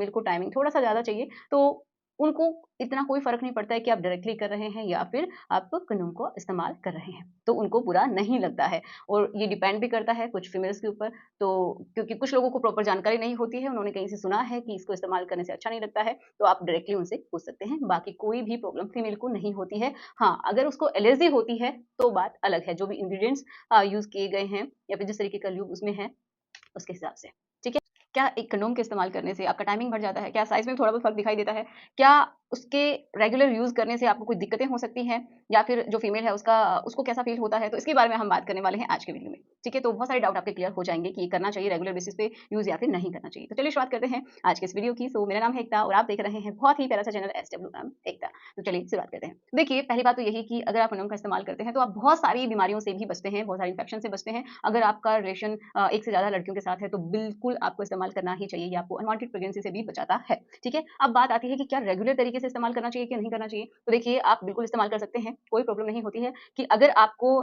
Female को timing थोड़ा-सा ज़्यादा चाहिए, तो उनको इतना कोई फ़र्क नहीं पड़ता है कि आप डायरेक्टली कर रहे हैं या फिर आप कंडोम को इस्तेमाल कर रहे हैं, तो उनको बुरा नहीं लगता है। और ये डिपेंड भी करता है कुछ फीमेल्स के ऊपर, तो क्योंकि कुछ लोगों को प्रॉपर जानकारी नहीं होती है, उन्होंने कहीं से सुना है कि इसको इस्तेमाल करने से अच्छा नहीं लगता है, तो आप डायरेक्टली उनसे पूछ सकते हैं। बाकी कोई भी प्रॉब्लम फीमेल को नहीं होती है। हाँ, अगर उसको एलर्जी होती है, तो बात अलग है, जो भी इंग्रीडिएंट्स यूज़ किए गए हैं या फिर जिस तरीके का लूब उसमें है, उसके हिसाब से, ठीक है? क्या एक कंडोम के इस्तेमाल करने से आपका टाइमिंग बढ़ जाता है? क्या साइज़ में थोड़ा बहुत फ़र्क दिखाई देता है? क्या उसके रेगुलर यूज़ करने से आपको कोई दिक्कतें हो सकती हैं? या फिर जो फीमेल है उसको कैसा फ़ील होता है? तो इसके बारे में हम बात करने वाले हैं आज के वीडियो में, ठीक है? तो बहुत सारे डाउट आपके क्लियर हो जाएँगे कि ये करना चाहिए रेगुलर बेसिस पे यूज़ या फिर नहीं करना चाहिए। तो चलिए शुरुआत करते हैं आज के इस वीडियो की। सो मेरा नाम है एकता और आप देख रहे हैं बहुत ही प्यारा सा चैनल एसडब्ल्यूएम एकता। तो चलिए शुरुआत करते हैं। देखिए, पहली बात तो यही कि अगर आप कंडोम का इस्तेमाल करते हैं, तो आप बहुत सारी बीमारियों से भी बचते हैं, बहुत सारे इन्फेक्शन से बचते हैं। अगर आपका रिलेशन एक से ज़्यादा लड़कियों के साथ है, तो बिल्कुल आपको इस्तेमाल करना ही चाहिए। ये आपको अनवांटेड प्रेगनेंसी से भी बचाता है, ठीक है? अब बात आती है कि क्या रेगुलर तरीके से इस्तेमाल करना चाहिए कि नहीं करना चाहिए? तो देखिए, आप बिल्कुल इस्तेमाल कर सकते हैं, कोई प्रॉब्लम नहीं होती है कि अगर आपको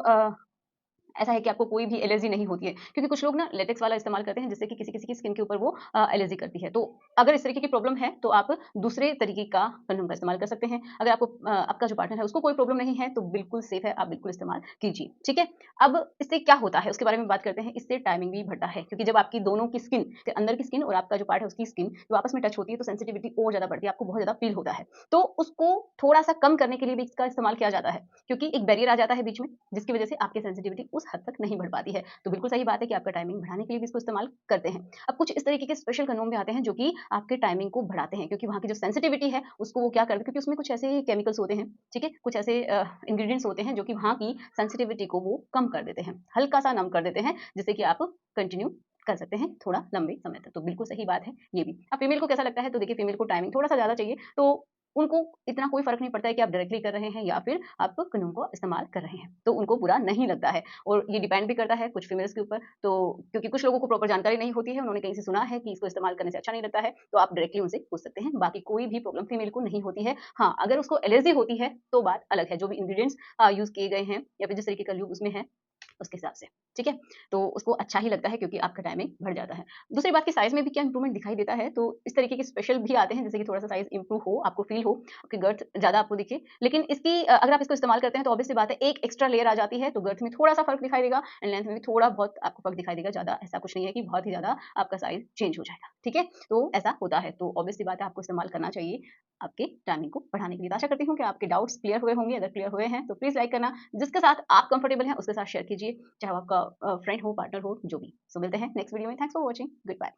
ऐसा है कि आपको कोई भी एलर्जी नहीं होती है, क्योंकि कुछ लोग ना लेटेक्स वाला इस्तेमाल करते हैं जिससे कि किसी-किसी की स्किन के ऊपर वो एलर्जी करती है। तो अगर इस तरीके की प्रॉब्लम है, तो आप दूसरे तरीके का कंडोम का इस्तेमाल कर सकते हैं। अगर आपको आपका जो पार्टनर है उसको कोई प्रॉब्लम नहीं है, तो बिल्कुल सेफ है, आप बिल्कुल इस्तेमाल कीजिए, ठीक है? अब इससे क्या होता है उसके बारे में बात करते हैं। इससे टाइमिंग भी बढ़ता है, क्योंकि जब आपकी दोनों की स्किन, अंदर की स्किन और आपका जो पार्ट है उसकी स्किन जो आपस में टच होती है, तो सेंसिटिविटी और ज़्यादा बढ़ती है, आपको बहुत ज़्यादा फील होता है। तो उसको थोड़ा-सा कम करने के लिए भी इसका इस्तेमाल किया जाता है, क्योंकि एक बैरियर आ जाता है बीच में, जिसकी वजह से आपकी सेंसिटिविटी उस हद तक नहीं बढ़ पाती है। तो बिल्कुल सही बात है कि आपका टाइमिंग बढ़ाने के लिए भी इसको इस्तेमाल करते हैं। अब कुछ इस तरीके के स्पेशल कंडोम भी आते हैं जो कि आपके टाइमिंग को बढ़ाते हैं, क्योंकि वहाँ की जो सेंसिटिविटी है उसको वो क्या करते हैं, क्योंकि उसमें कुछ ऐसे केमिकल्स होते हैं, ठीक है? कुछ ऐसे इंग्रीडिएंट्स होते हैं जो कि वहाँ की सेंसिटिविटी को वो कम कर देते हैं, हल्का-सा नम कर देते हैं, जिससे कि आप कंटिन्यू कर सकते हैं थोड़ा लंबे समय तक। तो बिल्कुल सही बात है ये भी। अब फीमेल को कैसा लगता है, तो देखिए फीमेल को टाइमिंग थोड़ा-सा ज़्यादा चाहिए, तो उनको इतना कोई फ़र्क नहीं पड़ता है कि आप डायरेक्टली कर रहे हैं या फिर आप कंडोम को इस्तेमाल कर रहे हैं, तो उनको बुरा नहीं लगता है। और ये डिपेंड भी करता है कुछ फीमेल्स के ऊपर, तो क्योंकि कुछ लोगों को प्रॉपर जानकारी नहीं होती है, उन्होंने कहीं से सुना है कि इसको इस्तेमाल करने से अच्छा नहीं लगता है, तो आप डायरेक्टली उनसे पूछ सकते हैं। बाकी कोई भी प्रॉब्लम फीमेल को नहीं होती है। हाँ, अगर उसको एलर्जी होती है, तो बात अलग है, जो भी इंग्रीडिएंट्स यूज़ किए गए हैं या फिर जिस तरीके का लूब उसमें है, उसके हिसाब से, ठीक है? तो उसको अच्छा ही लगता है, क्योंकि आपका टाइमिंग बढ़ जाता है। दूसरी बात कि साइज़ में भी क्या इंप्रूवमेंट दिखाई देता है, तो इस तरीके के स्पेशल भी आते हैं, जैसे कि थोड़ा-सा साइज़ इंप्रूव हो, आपको फ़ील हो, आपकी गर्थ ज़्यादा आपको दिखे। लेकिन इसकी अगर आप इसको इस्तेमाल करते हैं, तो ऑब्वियस सी बात है, एक एक्स्ट्रा लेयर आ जाती है, तो गर्थ में थोड़ा-सा फ़र्क दिखाई देगा एंड लेंथ में भी थोड़ा बहुत आपको फ़र्क दिखाई देगा। ज़्यादा ऐसा कुछ नहीं है कि बहुत ही ज़्यादा आपका साइज़ चेंज हो जाएगा, ठीक है? तो ऐसा होता है, तो ऑब्वियस सी बात है, आपको इस्तेमाल करना चाहिए आपके टाइमिंग को बढ़ाने के लिए। तो आशा करती हूँ कि आपके डाउट्स क्लियर हुए होंगे। अगर क्लियर हुए हैं, तो प्लीज़ लाइक करना। जिसके साथ आप कंफर्टेबल हैं, उसके साथ शेयर कीजिए, चाहे वो आपका फ्रेंड हो, पार्टनर हो, जो भी। सो मिलते हैं नेक्स्ट वीडियो में। Thanks for watching. Good bye.